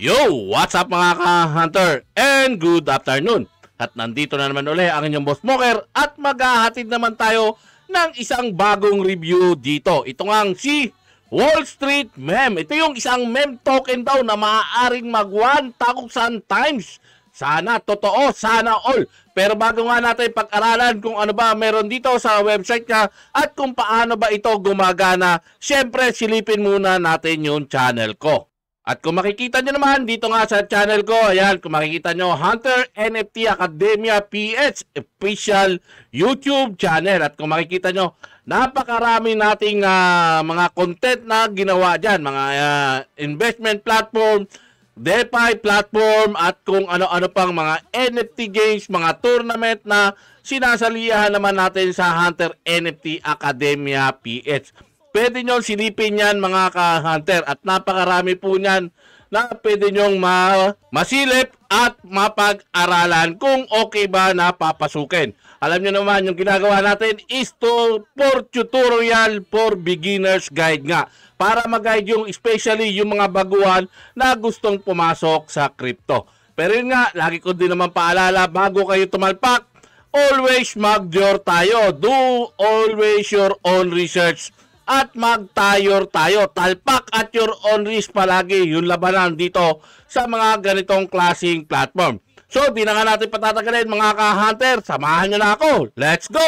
Yo! What's up mga ka-hunter? And good afternoon! At nandito na naman ulit ang inyong Boss Smoker at maghahatid naman tayo ng isang bagong review dito. Ito nga si Wall Street Meme. Ito yung isang meme token daw na maaaring mag 1,000 times. Sana totoo, sana all. Pero bago nga natin pag-aralan kung ano ba meron dito sa website niya at kung paano ba ito gumagana, syempre silipin muna natin yung channel ko. At kung makikita nyo naman dito nga sa channel ko, ayan, kung makikita nyo, Hunter NFT Academia PH official YouTube channel. At kung makikita nyo, napakarami nating mga content na ginawa dyan. Mga investment platform, DeFi platform, at kung ano-ano pang mga NFT games, mga tournament na sinasalihan naman natin sa Hunter NFT Academia PH. Pwede nyo silipin yan mga ka-hunter at napakarami po nyan na pwede nyo masilip at mapag-aralan kung okay ba na papasukin. Alam nyo naman yung ginagawa natin is for tutorial for beginners guide nga. Para mag-guide yung especially yung mga baguhan na gustong pumasok sa crypto. Pero yun nga, lagi ko din naman paalala bago kayo tumalpak, always mag-your tayo. Do always your own research. At magtayor tayo, talpak at your own risk palagi yung labanan dito sa mga ganitong klaseng platform. So, di na nga natin patatagalin mga ka-hunter, samahan nyo na ako. Let's go!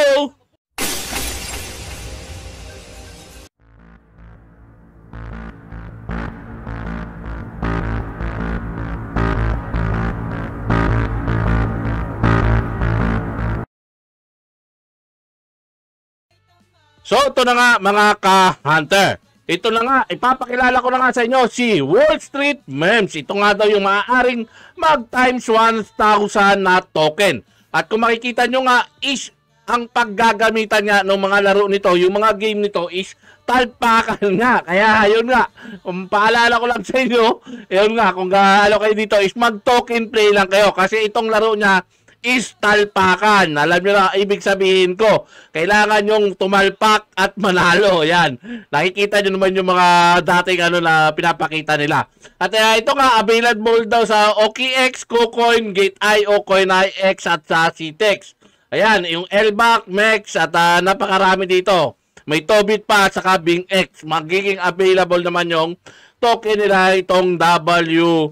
So, ito na nga mga ka-hunter. Ito na nga, ipapakilala ko na nga sa inyo si Wall Street Memes. Ito nga daw yung maaaring mag times 1,000 na token. At kung makikita nyo nga is ang paggagamitan niya ng mga laro nito, yung mga game nito is talpakan nga. Kaya yun nga, paalala ko lang sa inyo, yun nga, kung gaano kayo dito is mag-token play lang kayo. Kasi itong laro niya is talpakan. Alam nyo na, ibig sabihin ko, kailangan yung tumalpak at manalo. Yan. Nakikita nyo naman yung mga dating na pinapakita nila. At ito nga, available daw sa OKX, KuCoin, Gate.io, CoinIX, at sa CTEX. Ayan, yung LBAC, MEX, at napakarami dito. May Tobit pa, at saka BingX. Magiging available naman yung token nila, itong WSM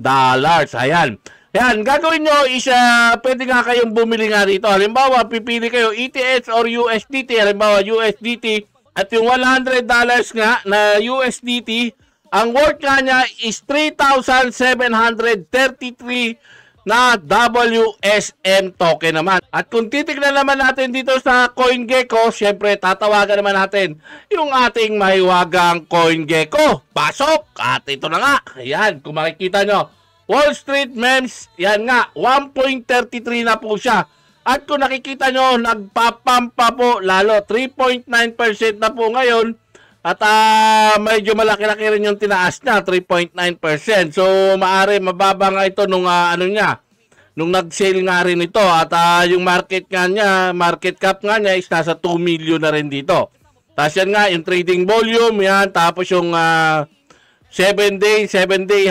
dollars. Ayan. Yan, gagawin nyo is, pwede nga kayong bumili nga dito. Halimbawa, pipili kayo ETH or USDT. Halimbawa, USDT. At yung $100 nga na USDT, ang worth nga niya is 3,733 na WSM token naman. At kung titignan naman natin dito sa CoinGecko, syempre tatawagan naman natin yung ating mahiwagang CoinGecko. Pasok! At ito na nga. Ayan, kung makikita nyo. Wall Street Memes, yan nga, 1.33 na po siya. At kung nakikita nyo, nagpapampa po lalo, 3.9% na po ngayon. At medyo malaki-laki rin yung tinaas niya, 3.9%. So, maaari mababa nga ito nung nung nag-sale nga rin ito. At yung market cap nga niya is nasa 2 million na rin dito. Tapos yan nga, yung trading volume, yan, tapos yung 7-day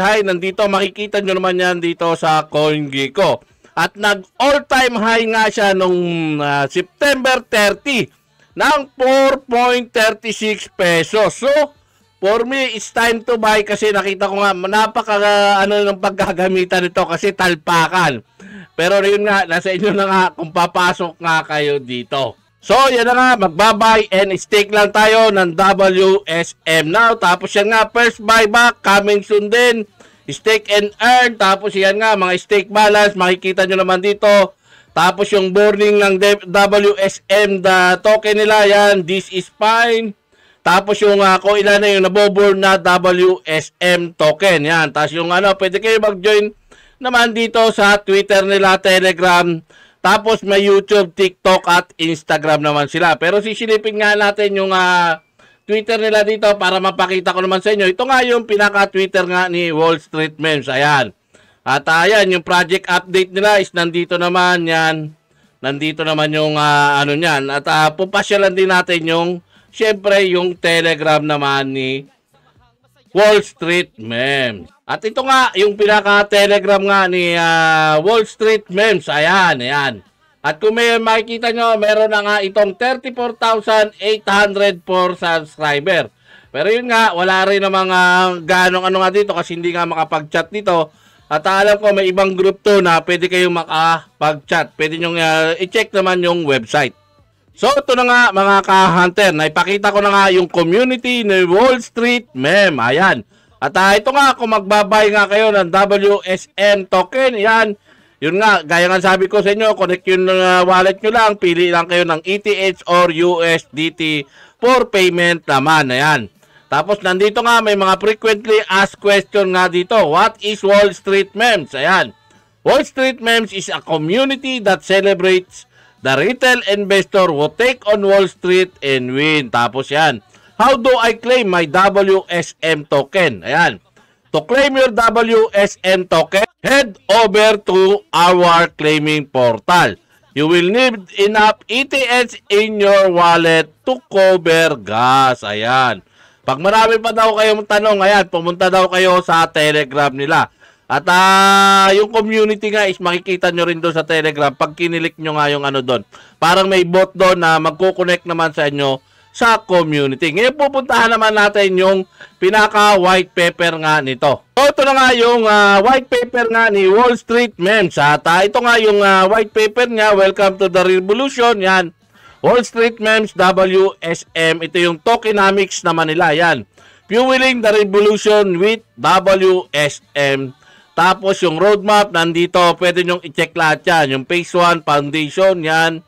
high, nandito makikita nyo naman yan dito sa CoinGecko. At nag-all-time high nga siya nung September 30 ng 4.36 pesos. So, for me, it's time to buy kasi nakita ko nga, ng paggagamitan nito kasi talpakan. Pero yun nga, nasa inyo na nga kung papasok nga kayo dito. So, yan na nga, magbabay and stake lang tayo ng WSM now. Tapos yan nga, first buyback, coming soon din. Stake and earn. Tapos yan nga, mga stake balance, makikita nyo naman dito. Tapos yung burning ng WSM, the token nila, yan, this is fine. Tapos yung kung ilan na yung naboburn na WSM token, yan. Tapos yung pwede kayo mag-join naman dito sa Twitter nila, Telegram. Tapos may YouTube, TikTok at Instagram naman sila. Pero sisilipin nga natin yung Twitter nila dito para mapakita ko naman sa inyo. Ito nga yung pinaka-Twitter nga ni Wall Street Memes. Ayan. At ayan, yung project update nila is nandito naman yan. Nandito naman yung niyan. At pupasyalan din natin yung, syempre, yung Telegram naman ni Wall Street Memes. At ito nga, yung pinaka-telegram nga ni Wall Street Memes. Ayan, ayan. At kung may makikita nyo, meron na nga itong 34,800 for subscriber. Pero yun nga, wala rin na mga ganong ano nga dito kasi hindi nga makapag-chat dito. At alam ko may ibang group to na pwede kayong makapag-chat. Pwede nyo i-check naman yung website. So ito na nga mga ka-hunter, naipakita ko na nga yung community ni Wall Street Meme. Ayan. At ito nga, kung magbabay nga kayo ng WSM token, yan. Yun nga, gaya nga sabi ko sa inyo, connect yung wallet nyo lang, pili lang kayo ng ETH or USDT for payment naman. Ayan. Tapos nandito nga, may mga frequently asked question nga dito. What is Wall Street Memes? Ayan. Wall Street Memes is a community that celebrates the retail investor who take on Wall Street and win. Tapos yan. How do I claim my WSM token? Ayan. To claim your WSM token, head over to our claiming portal. You will need enough ETH in your wallet to cover gas. Ayan. Pag marami pa daw kayong tanong, ayan, pumunta daw kayo sa Telegram nila. At yung community nga is makikita nyo rin doon sa Telegram pag kinilik nyo nga yung ano doon. Parang may bot doon na magkukonect naman sa inyo sa community. Ngayon pupuntahan naman natin yung pinaka-white paper nga nito. So ito na nga yung white paper nga ni Wall Street Memes. At ito nga yung white paper niya. Welcome to the revolution. Yan. Wall Street Memes WSM. Ito yung tokenomics naman nila. Yan. Fueling the revolution with WSM. Tapos yung roadmap nandito. Pwede nyong i-check lahat yan. Yung phase 1 foundation. Yan.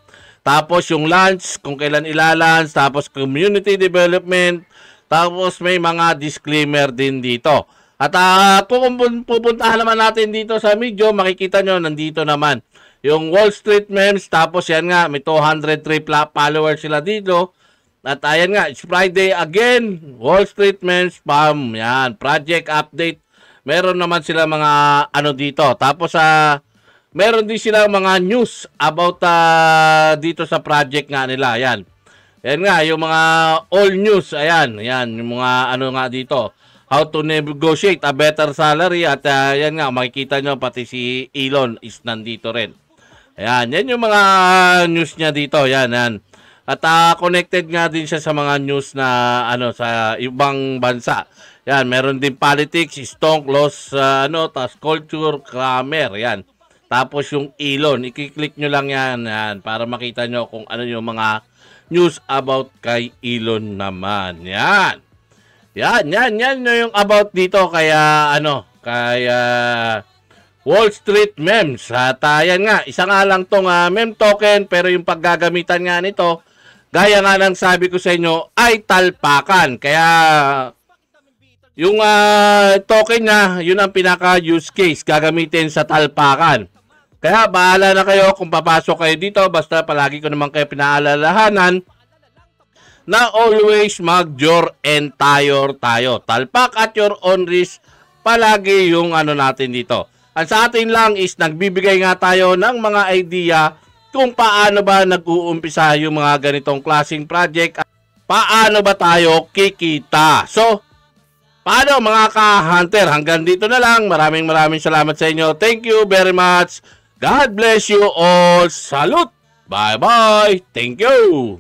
Tapos yung launch, kung kailan ilalunch, tapos community development, tapos may mga disclaimer din dito. At kung pupuntahan naman natin dito sa video, makikita nyo, nandito naman yung Wall Street Memes, tapos yan nga, may 203 followers sila dito. At ayan nga, it's Friday again, Wall Street Memes, spam, yan, project update. Meron naman sila mga ano dito. Tapos meron din sila mga news about dito sa project nga nila. Ayan. Ayan nga, yung mga all news. Ayan. Ayan, yung mga ano nga dito. How to negotiate a better salary. At ayan nga, makikita nyo pati si Elon is nandito rin. Ayan, yan yung mga news niya dito. Ayan, ayan. At connected nga din siya sa mga news na ano sa ibang bansa. Ayan, meron din politics, stonk, laws, tas culture, grammar. Ayan. Tapos yung Elon, i-click nyo lang yan, para makita nyo kung ano yung mga news about kay Elon naman. Yan. Yan yung about dito kaya Wall Street Memes. At yan nga, isa nga lang tong meme token pero yung paggagamitan nga nito, gaya nga ng sabi ko sa inyo, ay talpakan. Kaya yung token niya, yun ang pinaka-use case, gagamitin sa talpakan. Kaya bahala na kayo kung papasok kayo dito. Basta palagi ko naman kayo pinaalalahanan na always mag-your entire tayo. Talpak at your own risk palagi yung ano natin dito. Ang sa atin lang is nagbibigay nga tayo ng mga idea kung paano ba nag-uumpisa yung mga ganitong klaseng project. Paano ba tayo kikita. So, paano mga ka-hunter? Hanggang dito na lang. Maraming salamat sa inyo. Thank you very much. God bless you all. Salute. Bye-bye. Thank you.